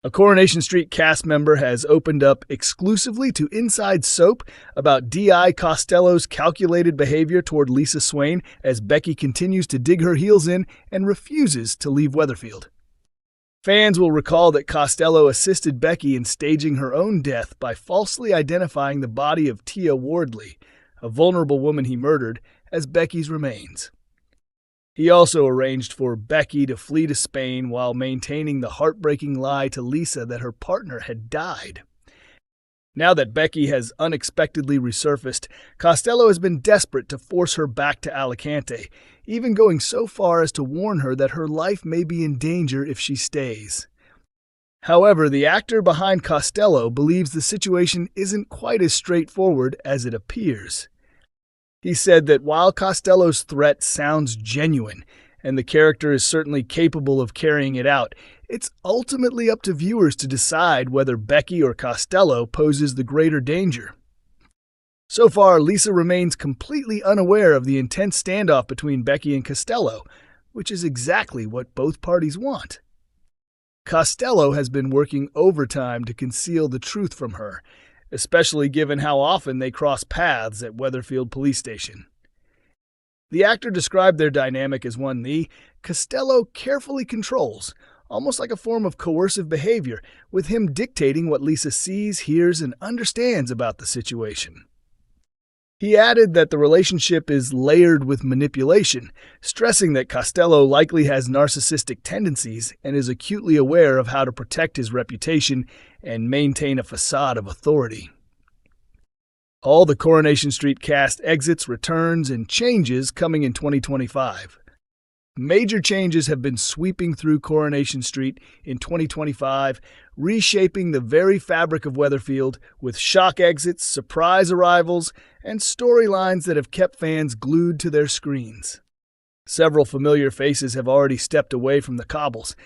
A Coronation Street cast member has opened up exclusively to Inside Soap about D.I. Costello's calculated behavior toward Lisa Swain as Becky continues to dig her heels in and refuses to leave Weatherfield. Fans will recall that Costello assisted Becky in staging her own death by falsely identifying the body of Tia Wardley, a vulnerable woman he murdered, as Becky's remains. He also arranged for Becky to flee to Spain while maintaining the heartbreaking lie to Lisa that her partner had died. Now that Becky has unexpectedly resurfaced, Costello has been desperate to force her back to Alicante, even going so far as to warn her that her life may be in danger if she stays. However, the actor behind Costello believes the situation isn't quite as straightforward as it appears. He said that while Costello's threat sounds genuine, and the character is certainly capable of carrying it out, it's ultimately up to viewers to decide whether Becky or Costello poses the greater danger. So far, Lisa remains completely unaware of the intense standoff between Becky and Costello, which is exactly what both parties want. Costello has been working overtime to conceal the truth from her, especially given how often they cross paths at Weatherfield Police Station. The actor described their dynamic as one Costello carefully controls, almost like a form of coercive behavior, with him dictating what Lisa sees, hears, and understands about the situation. He added that the relationship is layered with manipulation, stressing that Costello likely has narcissistic tendencies and is acutely aware of how to protect his reputation and maintain a facade of authority. All the Coronation Street cast exits, returns, and changes coming in 2025. Major changes have been sweeping through Coronation Street in 2025, reshaping the very fabric of Weatherfield with shock exits, surprise arrivals, and storylines that have kept fans glued to their screens. Several familiar faces have already stepped away from the Cobbles.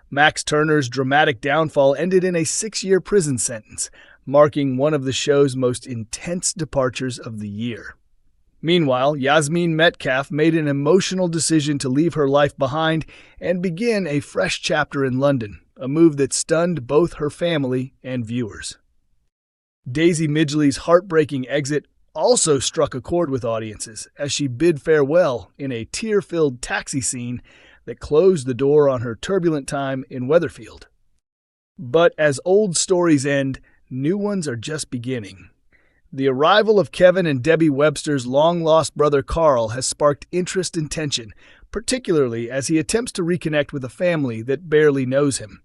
Max Turner's dramatic downfall ended in a 6-year prison sentence, marking one of the show's most intense departures of the year. Meanwhile, Yasmin Metcalf made an emotional decision to leave her life behind and begin a fresh chapter in London, a move that stunned both her family and viewers. Daisy Midgley's heartbreaking exit also struck a chord with audiences as she bid farewell in a tear-filled taxi scene that closed the door on her turbulent time in Weatherfield. But as old stories end, new ones are just beginning. The arrival of Kevin and Debbie Webster's long-lost brother Carl has sparked interest and tension, particularly as he attempts to reconnect with a family that barely knows him.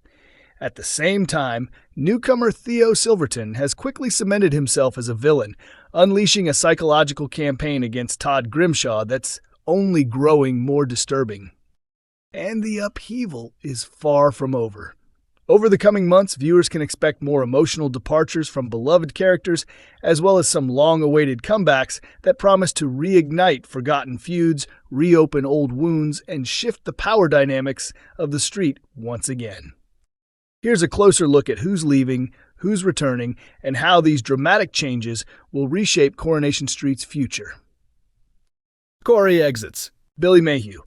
At the same time, newcomer Theo Silverton has quickly cemented himself as a villain, unleashing a psychological campaign against Todd Grimshaw that's only growing more disturbing. And the upheaval is far from over. Over the coming months, viewers can expect more emotional departures from beloved characters, as well as some long-awaited comebacks that promise to reignite forgotten feuds, reopen old wounds, and shift the power dynamics of the street once again. Here's a closer look at who's leaving, who's returning, and how these dramatic changes will reshape Coronation Street's future. Corey exits. Billy Mayhew.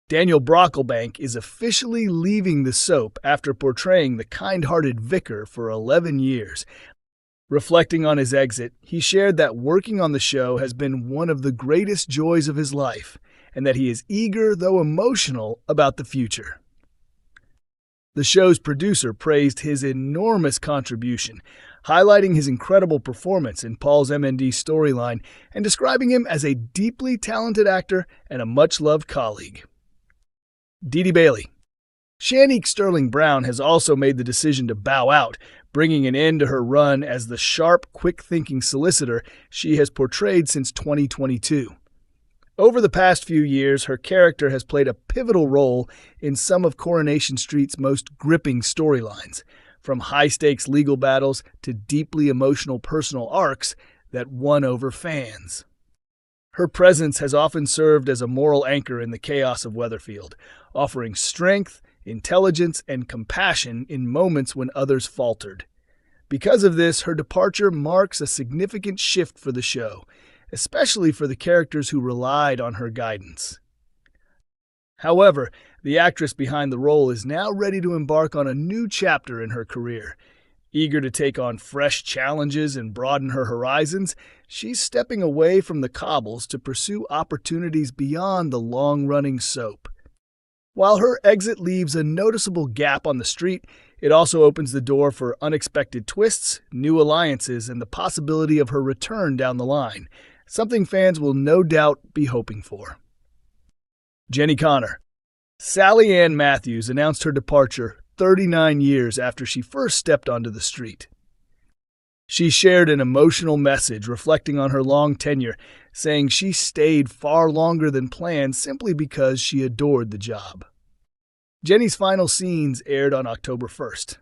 Daniel Brocklebank is officially leaving the soap after portraying the kind-hearted vicar for 11 years. Reflecting on his exit, he shared that working on the show has been one of the greatest joys of his life, and that he is eager, though emotional, about the future. The show's producer praised his enormous contribution, highlighting his incredible performance in Paul's MND storyline and describing him as a deeply talented actor and a much-loved colleague. Dee Dee Bailey. Shanique Sterling Brown has also made the decision to bow out, bringing an end to her run as the sharp, quick-thinking solicitor she has portrayed since 2022. Over the past few years, her character has played a pivotal role in some of Coronation Street's most gripping storylines, from high-stakes legal battles to deeply emotional personal arcs that won over fans. Her presence has often served as a moral anchor in the chaos of Weatherfield, offering strength, intelligence, and compassion in moments when others faltered. Because of this, her departure marks a significant shift for the show, especially for the characters who relied on her guidance. However, the actress behind the role is now ready to embark on a new chapter in her career. Eager to take on fresh challenges and broaden her horizons, she's stepping away from the Cobbles to pursue opportunities beyond the long-running soap. While her exit leaves a noticeable gap on the street, it also opens the door for unexpected twists, new alliances, and the possibility of her return down the line, something fans will no doubt be hoping for. Jenny Connor. Sally Ann Matthews announced her departure 39 years after she first stepped onto the street. She shared an emotional message reflecting on her long tenure, saying she stayed far longer than planned simply because she adored the job. Jenny's final scenes aired on October 1st.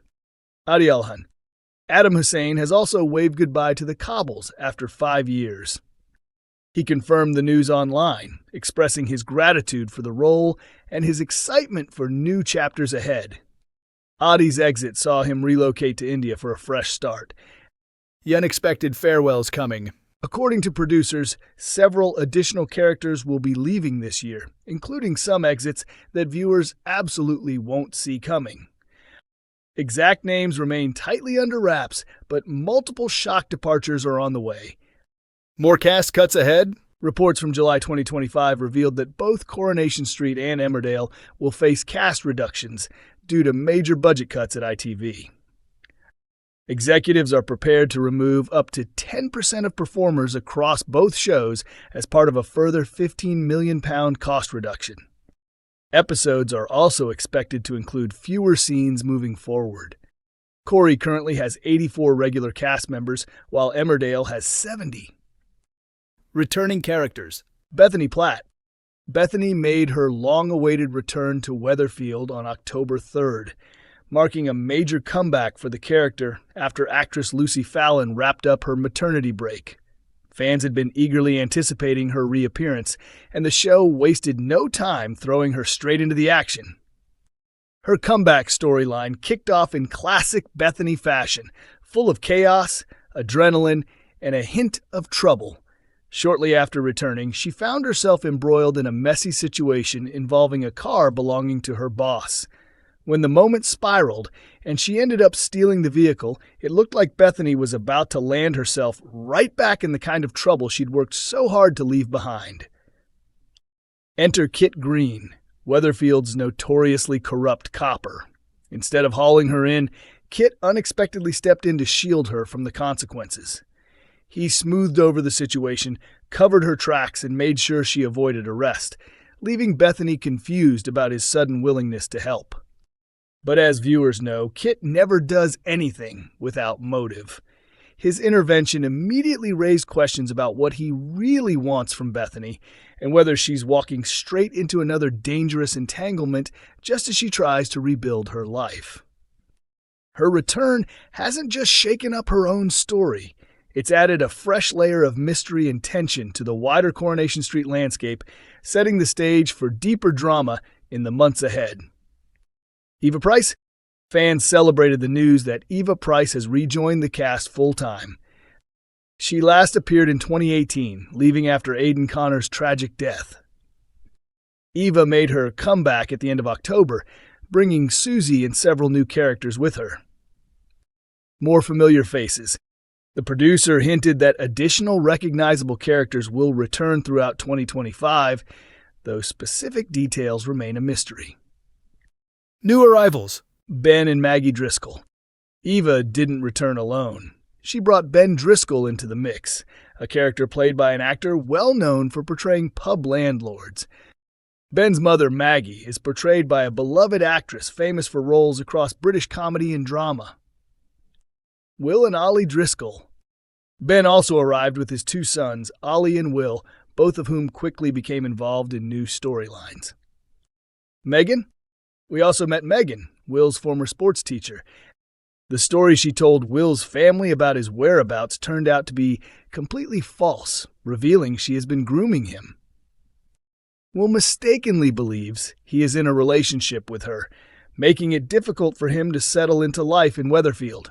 Adi Alhan. Adam Hussein has also waved goodbye to the Cobbles after 5 years. He confirmed the news online, expressing his gratitude for the role and his excitement for new chapters ahead. Adi's exit saw him relocate to India for a fresh start. The unexpected farewell's coming. According to producers, several additional characters will be leaving this year, including some exits that viewers absolutely won't see coming. Exact names remain tightly under wraps, but multiple shock departures are on the way. More cast cuts ahead. Reports from July 2025 revealed that both Coronation Street and Emmerdale will face cast reductions due to major budget cuts at ITV. Executives are prepared to remove up to 10% of performers across both shows as part of a further £15 million cost reduction. Episodes are also expected to include fewer scenes moving forward. Corey currently has 84 regular cast members, while Emmerdale has 70. Returning characters. Bethany Platt. Bethany made her long-awaited return to Weatherfield on October 3rd, marking a major comeback for the character after actress Lucy Fallon wrapped up her maternity break. Fans had been eagerly anticipating her reappearance, and the show wasted no time throwing her straight into the action. Her comeback storyline kicked off in classic Bethany fashion, full of chaos, adrenaline, and a hint of trouble. Shortly after returning, she found herself embroiled in a messy situation involving a car belonging to her boss. When the moment spiraled and she ended up stealing the vehicle, it looked like Bethany was about to land herself right back in the kind of trouble she'd worked so hard to leave behind. Enter Kit Green, Weatherfield's notoriously corrupt copper. Instead of hauling her in, Kit unexpectedly stepped in to shield her from the consequences. He smoothed over the situation, covered her tracks, and made sure she avoided arrest, leaving Bethany confused about his sudden willingness to help. But as viewers know, Kit never does anything without motive. His intervention immediately raised questions about what he really wants from Bethany and whether she's walking straight into another dangerous entanglement just as she tries to rebuild her life. Her return hasn't just shaken up her own story. It's added a fresh layer of mystery and tension to the wider Coronation Street landscape, setting the stage for deeper drama in the months ahead. Eva Price? Fans celebrated the news that Eva Price has rejoined the cast full-time. She last appeared in 2018, leaving after Aidan Connor's tragic death. Eva made her comeback at the end of October, bringing Susie and several new characters with her. More familiar faces. The producer hinted that additional recognizable characters will return throughout 2025, though specific details remain a mystery. New arrivals. Ben and Maggie Driscoll. Eva didn't return alone. She brought Ben Driscoll into the mix, a character played by an actor well known for portraying pub landlords. Ben's mother, Maggie, is portrayed by a beloved actress famous for roles across British comedy and drama. Will and Ollie Driscoll. Ben also arrived with his 2 sons, Ollie and Will, both of whom quickly became involved in new storylines. Megan? We also met Megan, Will's former sports teacher. The story she told Will's family about his whereabouts turned out to be completely false, revealing she has been grooming him. Will mistakenly believes he is in a relationship with her, making it difficult for him to settle into life in Weatherfield.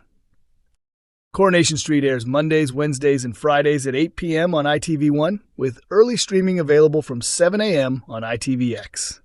Coronation Street airs Mondays, Wednesdays, and Fridays at 8 p.m. on ITV1, with early streaming available from 7 a.m. on ITVX.